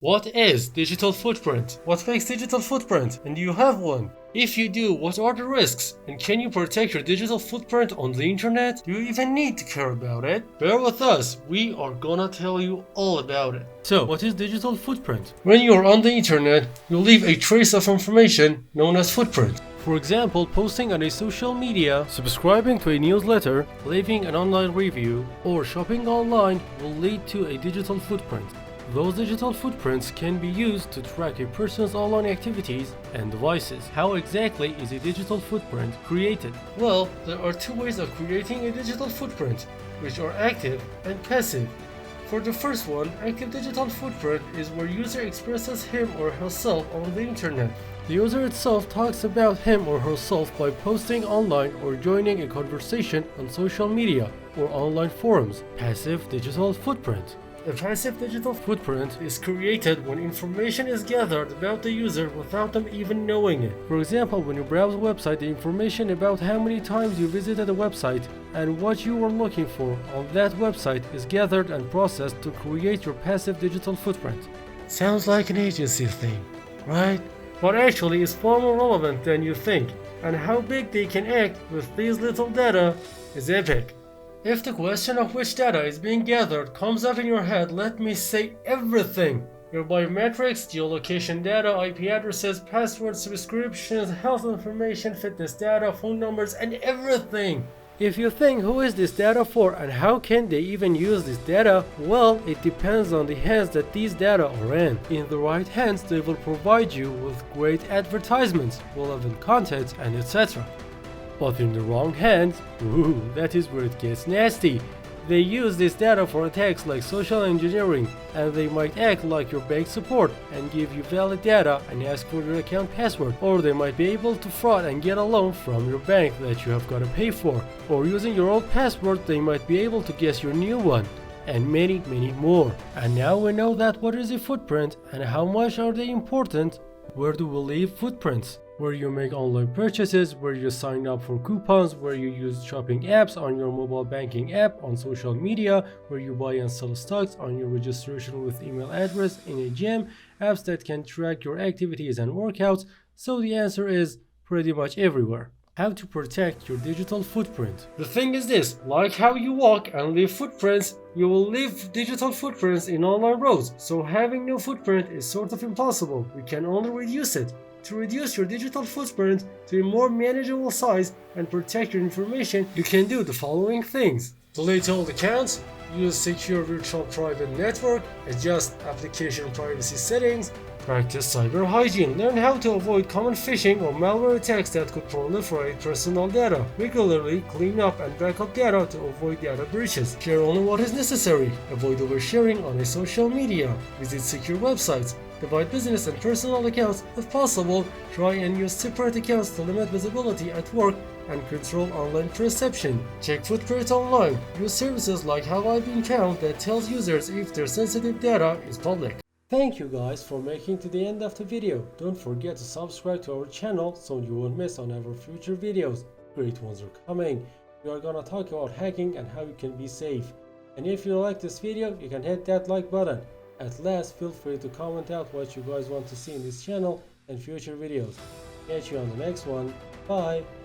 What is digital footprint? What makes digital footprint? And do you have one? If you do, what are the risks? And can you protect your digital footprint on the internet? Do you even need to care about it? Bear with us, we are gonna tell you all about it. So, what is digital footprint? When you are on the internet, you leave a trace of information known as footprint. For example, posting on a social media, subscribing to a newsletter, leaving an online review, or shopping online will lead to a digital footprint. Those digital footprints can be used to track a person's online activities and devices. How exactly is a digital footprint created? Well, there are two ways of creating a digital footprint, which are active and passive. For the first one, active digital footprint is where user expresses him or herself on the internet. The user itself talks about him or herself by posting online or joining a conversation on social media or online forums. Passive digital footprint. A passive digital footprint is created when information is gathered about the user without them even knowing it. For example, when you browse a website, the information about how many times you visited a website and what you were looking for on that website is gathered and processed to create your passive digital footprint. Sounds like an agency thing, right? But actually it's far more relevant than you think, and how big they can act with these little data is epic. If the question of which data is being gathered comes up in your head, let me say everything. Your biometrics, geolocation data, IP addresses, passwords, subscriptions, health information, fitness data, phone numbers, and everything. If you think who is this data for and how can they even use this data, well, it depends on the hands that these data are in. In the right hands, they will provide you with great advertisements, relevant content, and etc. But in the wrong hands, that is where it gets nasty. They use this data for attacks like social engineering, and they might act like your bank support and give you valid data and ask for your account password. Or they might be able to fraud and get a loan from your bank that you have got to pay for. Or using your old password, they might be able to guess your new one. And many more. And now we know that what is a footprint and how much are they important. Where do we leave footprints? Where you make online purchases, where you sign up for coupons, where you use shopping apps on your mobile banking app, on social media, where you buy and sell stocks, on your registration with email address in a gym, apps that can track your activities and workouts. So the answer is pretty much everywhere. How to protect your digital footprint. The thing is this, like how you walk and leave footprints, you will leave digital footprints in online roads. So having no footprint is sort of impossible. We can only reduce it. To reduce your digital footprint to a more manageable size and protect your information, you can do the following things. Delete old accounts, use secure virtual private network, adjust application privacy settings, practice cyber hygiene, learn how to avoid common phishing or malware attacks that could proliferate personal data, regularly clean up and back up data to avoid data breaches, share only what is necessary, avoid oversharing on a social media, visit secure websites, divide business and personal accounts. If possible, try and use separate accounts to limit visibility at work and control online perception. Check footprint online. Use services like Have I Been Found that tells users if their sensitive data is public. Thank you guys for making to the end of the video. Don't forget to subscribe to our channel so you won't miss on our future videos. Great ones are coming. We are gonna talk about hacking and how you can be safe. And if you like this video, you can hit that like button. At last, feel free to comment out what you guys want to see in this channel and future videos. Catch you on the next one. Bye!